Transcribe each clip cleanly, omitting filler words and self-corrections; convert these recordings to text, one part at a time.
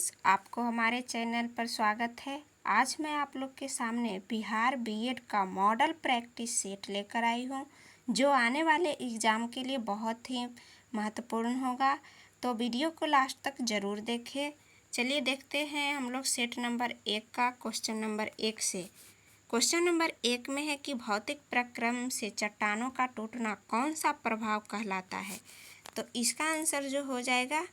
Friends, आपको हमारे channel पर स्वागत है। आज मैं आप लोग के सामने बिहार बीएड का मॉडल प्रैक्टिस सेट लेकर आई हूँ, जो आने वाले एग्ज़ाम के लिए बहुत ही महत्वपूर्ण होगा। तो वीडियो को लास्ट तक ज़रूर देखें। चलिए देखते हैं हम लोग सेट नंबर 1 का क्वेश्चन नंबर 1 से। क्वेश्चन नंबर 1 में है कि भौतिक प्रक्रम से चट्टानों का टूटना कौन सा प्रभाव कहलाता है। तो इसका आंसर जो हो जाएगा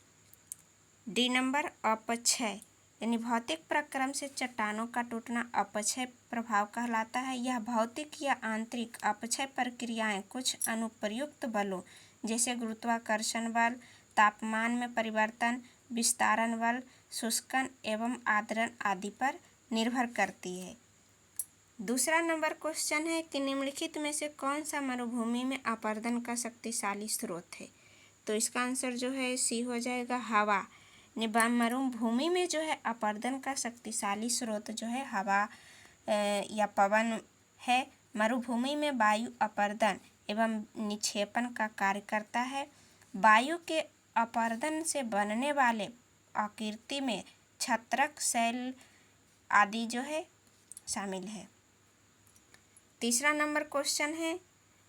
डी नंबर, अपक्षय। यानी भौतिक प्रक्रम से चट्टानों का टूटना अपक्षय प्रभाव कहलाता है। यह भौतिक या आंतरिक अपक्षय प्रक्रियाएं कुछ अनुप्रयुक्त बलों जैसे गुरुत्वाकर्षण बल, तापमान में परिवर्तन, विस्तारण बल, शुष्कन एवं आर्द्रन आदि पर निर्भर करती है। दूसरा नंबर क्वेश्चन है कि निम्नलिखित में से कौन सा मरुभूमि में अपरदन का शक्तिशाली स्रोत है। तो इसका आंसर जो है सी हो जाएगा, हवा। मरुभूमि में जो है अपरदन का शक्तिशाली स्रोत जो है हवा या पवन है। मरुभूमि में वायु अपरदन एवं निक्षेपण का कार्य करता है। वायु के अपरदन से बनने वाले आकृति में छत्रक, शैल आदि जो है शामिल है। तीसरा नंबर क्वेश्चन है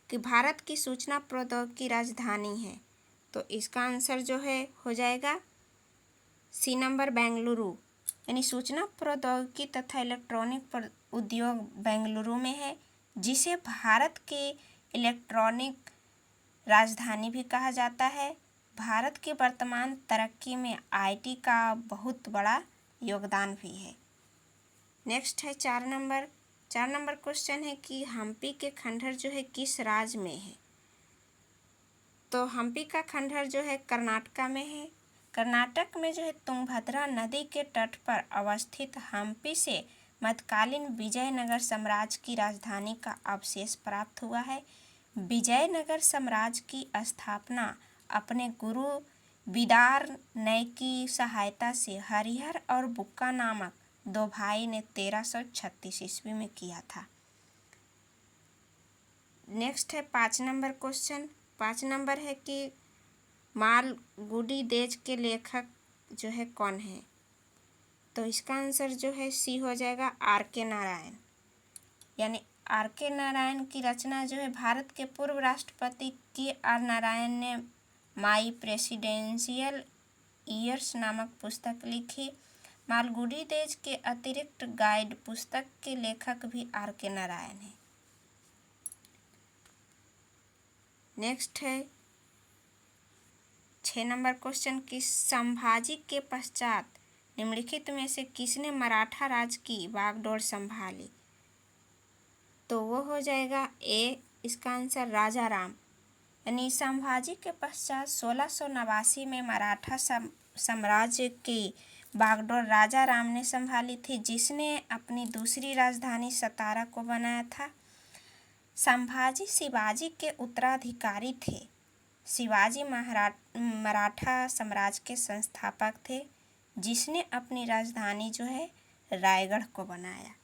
कि भारत की सूचना प्रौद्योगिकी राजधानी है। तो इसका आंसर जो है हो जाएगा सी नंबर, बेंगलुरु। यानी सूचना प्रौद्योगिकी तथा इलेक्ट्रॉनिक उद्योग बेंगलुरु में है, जिसे भारत के इलेक्ट्रॉनिक राजधानी भी कहा जाता है। भारत की वर्तमान तरक्की में आईटी का बहुत बड़ा योगदान भी है। नेक्स्ट है 4 नंबर क्वेश्चन है कि हम्पी के खंडहर जो है किस राज्य में है। तो हम्पी का खंडहर जो है कर्नाटक में है। कर्नाटक में जो है तुंगभद्रा नदी के तट पर अवस्थित हम्पी से मध्यकालीन विजयनगर साम्राज्य की राजधानी का अवशेष प्राप्त हुआ है। विजयनगर साम्राज्य की स्थापना अपने गुरु विदारनय की सहायता से हरिहर और बुक्का नामक दो भाई ने 1336 ईस्वी में किया था। नेक्स्ट है 5 नंबर क्वेश्चन। 5 नंबर है कि मालगुडी डेज के लेखक जो है कौन है। तो इसका आंसर जो है सी हो जाएगा, आर के नारायण। यानी आर के नारायण की रचना जो है भारत के पूर्व राष्ट्रपति के आर नारायण ने माई प्रेसिडेंशियल ईयर्स नामक पुस्तक लिखी। मालगुडी डेज के अतिरिक्त गाइड पुस्तक के लेखक भी आर के नारायण हैं। नेक्स्ट है 6 नंबर क्वेश्चन कि संभाजी के पश्चात निम्नलिखित में से किसने मराठा राज की बागडोर संभाली। तो वो हो जाएगा ए, इसका आंसर राजा राम। यानी संभाजी के पश्चात 1689 में मराठा साम्राज्य की बागडोर राजा राम ने संभाली थी, जिसने अपनी दूसरी राजधानी सतारा को बनाया था। संभाजी शिवाजी के उत्तराधिकारी थे। शिवाजी मराठा साम्राज्य के संस्थापक थे, जिसने अपनी राजधानी जो है रायगढ़ को बनाया।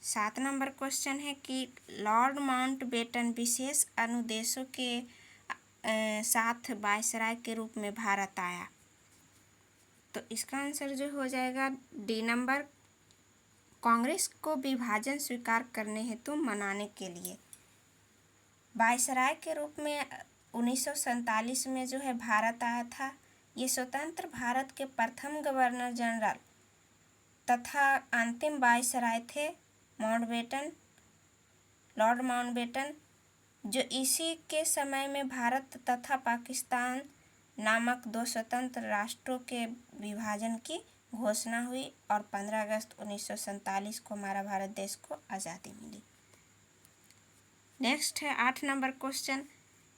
7 नंबर क्वेश्चन है कि लॉर्ड माउंटबेटन विशेष अनुदेशों के साथ वायसराय के रूप में भारत आया। तो इसका आंसर जो हो जाएगा डी नंबर, कांग्रेस को विभाजन स्वीकार करने हेतु मनाने के लिए। वायसराय के रूप में 1947 में जो है भारत आया था। ये स्वतंत्र भारत के प्रथम गवर्नर जनरल तथा अंतिम वायसराय थे लॉर्ड माउंटबेटन, जो इसी के समय में भारत तथा पाकिस्तान नामक दो स्वतंत्र राष्ट्रों के विभाजन की घोषणा हुई और 15 अगस्त 1947 को हमारा भारत देश को आज़ादी मिली। नेक्स्ट है 8 नंबर क्वेश्चन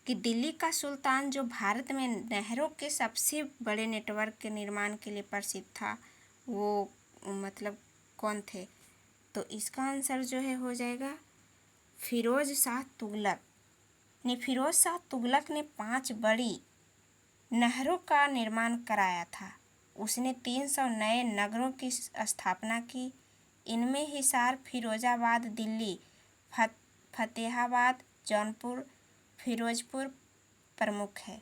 कि दिल्ली का सुल्तान जो भारत में नहरों के सबसे बड़े नेटवर्क के निर्माण के लिए प्रसिद्ध था, वो मतलब कौन थे। तो इसका आंसर जो है हो जाएगा फिरोज शाह तुगलक। ने फिरोज शाह तुगलक ने 5 बड़ी नहरों का निर्माण कराया था। उसने 300 नए नगरों की स्थापना की। इनमें हिसार, फिरोजाबाद, दिल्ली, फतेहाबाद, जौनपुर, फिरोजपुर प्रमुख है।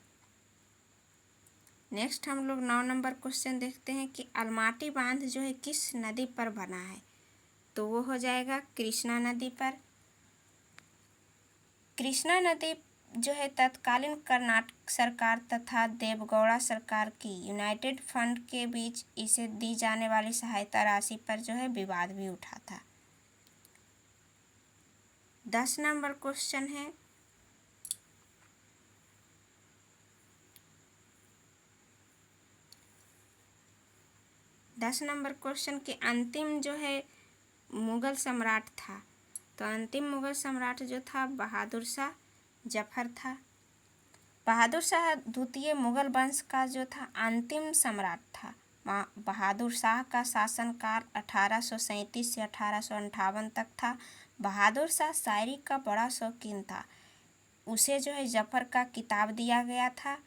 नेक्स्ट हम लोग 9 नंबर क्वेश्चन देखते हैं कि अलमाटी बांध जो है किस नदी पर बना है। तो वो हो जाएगा कृष्णा नदी पर। कृष्णा नदी जो है तत्कालीन कर्नाटक सरकार तथा देवगौड़ा सरकार की यूनाइटेड फंड के बीच इसे दी जाने वाली सहायता राशि पर जो है विवाद भी उठा था। 10 नंबर क्वेश्चन है 10 नंबर क्वेश्चन के अंतिम जो है मुगल सम्राट था। तो अंतिम मुगल सम्राट जो था बहादुर शाह जफर था। बहादुर शाह द्वितीय मुगल वंश का जो था अंतिम सम्राट था। बहादुर शाह का शासनकाल 1837 से 1858 तक था। बहादुर शाह शायरी का बड़ा शौकीन था। उसे जो है जफर का किताब दिया गया था।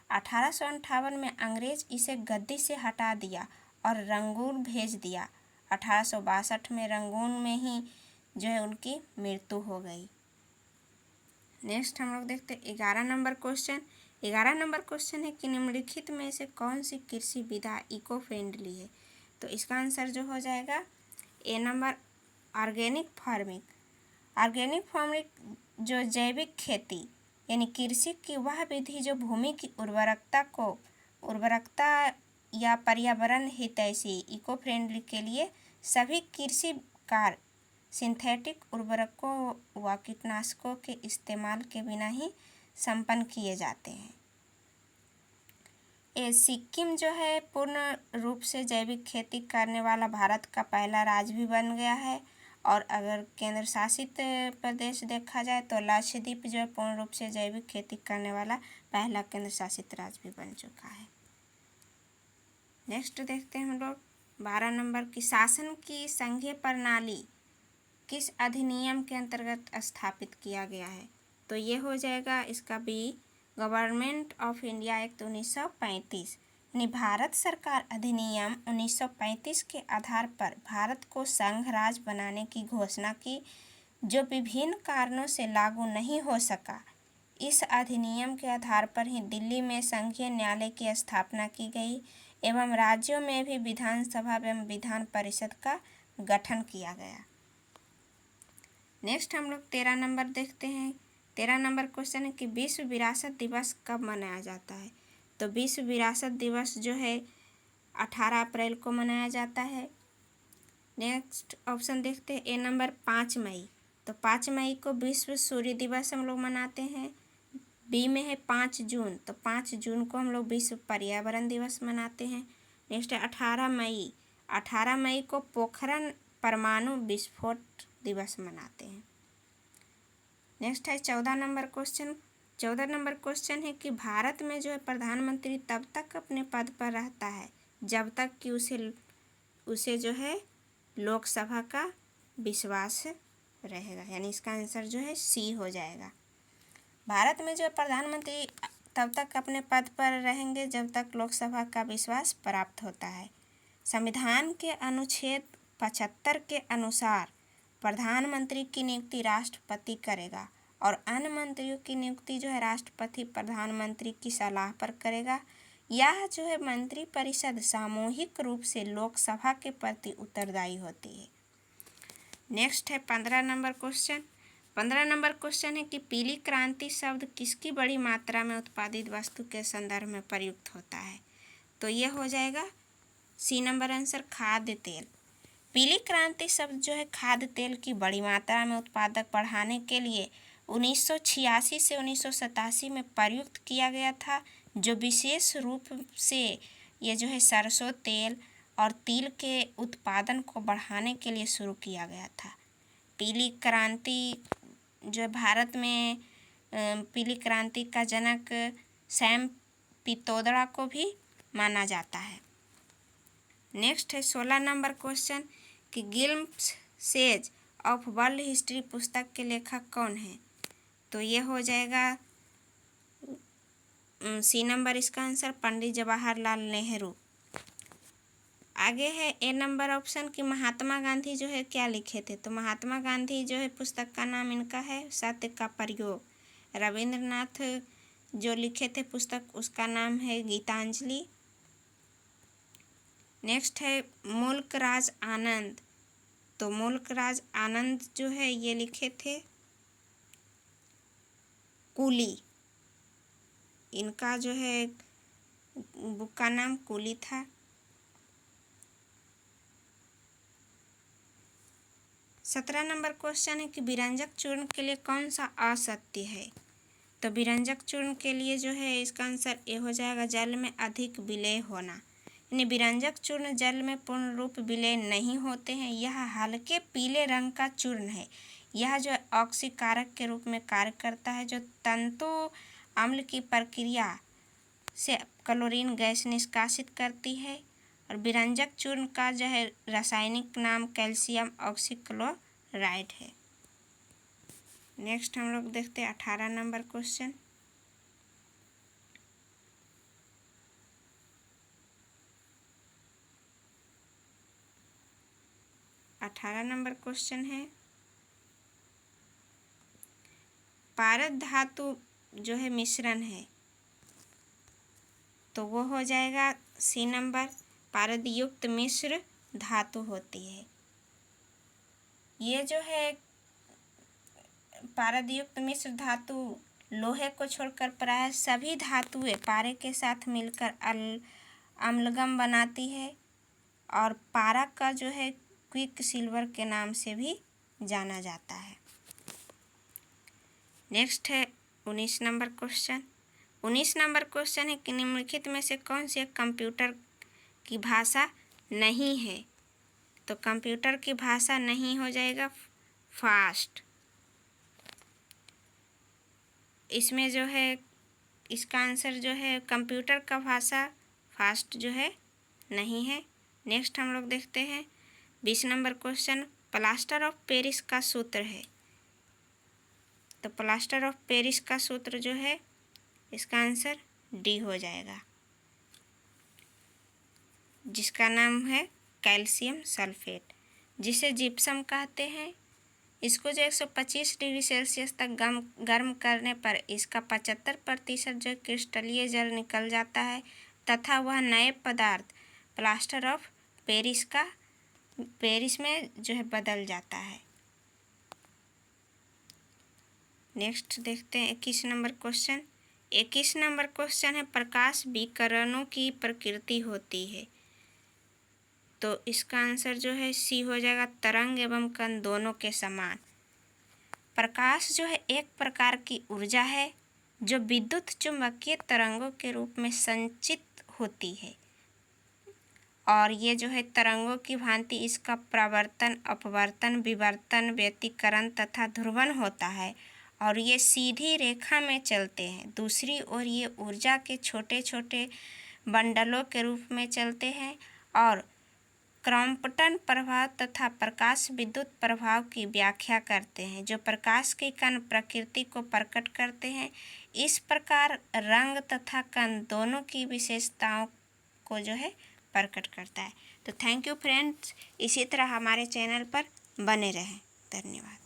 1858 में अंग्रेज इसे गद्दी से हटा दिया और रंगून भेज दिया। 1862 में रंगून में ही जो है उनकी मृत्यु हो गई। नेक्स्ट हम लोग देखते हैं 11 नंबर क्वेश्चन। 11 नंबर क्वेश्चन है कि निम्नलिखित में से कौन सी कृषि विधा इको फ्रेंडली है। तो इसका आंसर जो हो जाएगा A number organic farming. Organic farming जो जैविक खेती यानी कृषि की वह विधि जो भूमि की उर्वरकता या पर्यावरण हितैषी इको फ्रेंडली के लिए सभी कृषि कार्य सिंथेटिक उर्वरकों व कीटनाशकों के इस्तेमाल के बिना ही संपन्न किए जाते हैं। सिक्किम जो है पूर्ण रूप से जैविक खेती करने वाला भारत का पहला राज्य भी बन गया है। और अगर केंद्र शासित प्रदेश देखा जाए तो लक्षद्वीप जो है पूर्ण रूप से जैविक खेती करने वाला पहला केंद्र शासित राज्य भी बन चुका है। नेक्स्ट देखते हैं हम लोग 12 नंबर की शासन की संघीय प्रणाली किस अधिनियम के अंतर्गत स्थापित किया गया है। तो ये हो जाएगा इसका B government of India act 1935 यानी भारत सरकार अधिनियम 1935 के आधार पर भारत को संघ राज्य बनाने की घोषणा की, जो विभिन्न कारणों से लागू नहीं हो सका। इस अधिनियम के आधार पर ही दिल्ली में संघीय न्यायालय की स्थापना की गई एवं राज्यों में भी विधानसभा एवं विधान परिषद का गठन किया गया। नेक्स्ट हम लोग 13 नंबर देखते हैं। 13 नंबर क्वेश्चन है कि विश्व विरासत दिवस कब मनाया जाता है। तो विश्व विरासत दिवस जो है 18 अप्रैल को मनाया जाता है। नेक्स्ट ऑप्शन देखते हैं ए नंबर 5 मई। तो 5 मई को विश्व सूर्य दिवस हम लोग मनाते हैं। बी में है 5 जून। तो 5 जून को हम लोग विश्व पर्यावरण दिवस मनाते हैं। नेक्स्ट है 18 मई। 18 मई को पोखरण परमाणु विस्फोट दिवस मनाते हैं। नेक्स्ट है 14 नंबर क्वेश्चन। 14 नंबर क्वेश्चन है कि भारत में जो है प्रधानमंत्री तब तक अपने पद पर रहता है जब तक कि उसे जो है लोकसभा का विश्वास रहेगा, यानी इसका आंसर जो है सी हो जाएगा। भारत में जो है प्रधानमंत्री तब तक अपने पद पर रहेंगे जब तक लोकसभा का विश्वास प्राप्त होता है। संविधान के अनुच्छेद 75 के अनुसार प्रधानमंत्री की नियुक्ति राष्ट्रपति करेगा और अन्य मंत्रियों की नियुक्ति जो है राष्ट्रपति प्रधानमंत्री की सलाह पर करेगा। यह जो है मंत्रिपरिषद सामूहिक रूप से लोकसभा के प्रति उत्तरदायी होती है। नेक्स्ट है 15 नंबर क्वेश्चन। 15 नंबर क्वेश्चन है कि पीली क्रांति शब्द किसकी बड़ी मात्रा में उत्पादित वस्तु के संदर्भ में प्रयुक्त होता है। तो ये हो जाएगा सी नंबर आंसर खाद्य तेल। पीली क्रांति शब्द जो है खाद्य तेल की बड़ी मात्रा में उत्पादक बढ़ाने के लिए 1986 से 1987 में प्रयुक्त किया गया था, जो विशेष रूप से ये जो है सरसों तेल और तिल के उत्पादन को बढ़ाने के लिए शुरू किया गया था। पीली क्रांति जो भारत में पीली क्रांति का जनक सैम पित्रोदा को भी माना जाता है। नेक्स्ट है 16 नंबर क्वेश्चन कि गिल्म्स सेज ऑफ वर्ल्ड हिस्ट्री पुस्तक के लेखक कौन है। तो ये हो जाएगा सी नंबर इसका आंसर पंडित जवाहरलाल नेहरू। आगे है ए नंबर ऑप्शन कि महात्मा गांधी जो है क्या लिखे थे। तो महात्मा गांधी जो है पुस्तक का नाम इनका है सत्य का प्रयोग। रविंद्रनाथ जो लिखे थे पुस्तक उसका नाम है गीतांजलि। नेक्स्ट है मुल्क राज आनंद। तो मुल्क राज आनंद जो है ये लिखे थे कूली। इनका जो है बुक का नाम कूली था। 17 नंबर क्वेश्चन है कि विरंजक चूर्ण के लिए कौन सा असत्य है। तो विरंजक चूर्ण के लिए जो है इसका आंसर ए हो जाएगा, जल में अधिक विलय होना। यानी विरंजक चूर्ण जल में पूर्ण रूप विलय नहीं होते हैं। यह हल्के पीले रंग का चूर्ण है। यह जो ऑक्सीकारक के रूप में कार्य करता है, जो तंतु अम्ल की प्रक्रिया से क्लोरीन गैस निष्कासित करती है। और विरंजक चूर्ण का जो है रासायनिक नाम कैल्शियम ऑक्सीक्लोराइड है। नेक्स्ट हम लोग देखते हैं 18 नंबर क्वेश्चन। नंबर क्वेश्चन है पारद धातु जो है मिश्रण है, तो वो हो जाएगा सी नंबर, पारद युक्त मिश्र धातु होती है। ये जो है पारद युक्त मिश्र धातु लोहे को छोड़कर प्रायः सभी धातुएं पारे के साथ मिलकर अम्लगम बनाती है और पारा का जो है क्विक सिल्वर के नाम से भी जाना जाता है। नेक्स्ट है 19 नंबर क्वेश्चन। 19 नंबर क्वेश्चन है कि निम्नलिखित में से कौन सी एक कंप्यूटर की भाषा नहीं है। तो कंप्यूटर की भाषा नहीं हो जाएगा फास्ट। इसमें जो है इसका आंसर जो है कंप्यूटर का भाषा फास्ट जो है नहीं है। नेक्स्ट हम लोग देखते हैं 20 number question, plaster of Paris का सूत्र है। तो प्लास्टर ऑफ पेरिस का सूत्र जो है इसका आंसर डी हो जाएगा, जिसका नाम है कैल्शियम सल्फेट, जिसे जिप्सम कहते हैं। इसको जो 125 डिग्री सेल्सियस तक गर्म करने पर इसका 75% जो क्रिस्टलीय जल निकल जाता है तथा वह नए पदार्थ प्लास्टर ऑफ पेरिस में जो है बदल जाता है। नेक्स्ट देखते हैं 21 नंबर क्वेश्चन। 21 नंबर क्वेश्चन है प्रकाश विकिरणों की प्रकृति होती है। तो इसका आंसर जो है सी हो जाएगा, तरंग एवं कण दोनों के समान। प्रकाश जो है एक प्रकार की ऊर्जा है जो विद्युत चुंबकीय तरंगों के रूप में संचित होती है और ये जो है तरंगों की भांति इसका प्रवर्तन, अपवर्तन, विवर्तन, व्यतिकरण तथा ध्रुवण होता है और ये सीधी रेखा में चलते हैं। दूसरी ओर ये ऊर्जा के छोटे छोटे बंडलों के रूप में चलते हैं और क्रॉम्पटन प्रभाव तथा प्रकाश विद्युत प्रभाव की व्याख्या करते हैं, जो प्रकाश के कण प्रकृति को प्रकट करते हैं। इस प्रकार रंग तथा कण दोनों की विशेषताओं को जो है प्रकट करता है। तो थैंक यू फ्रेंड्स, इसी तरह हमारे चैनल पर बने रहें। धन्यवाद।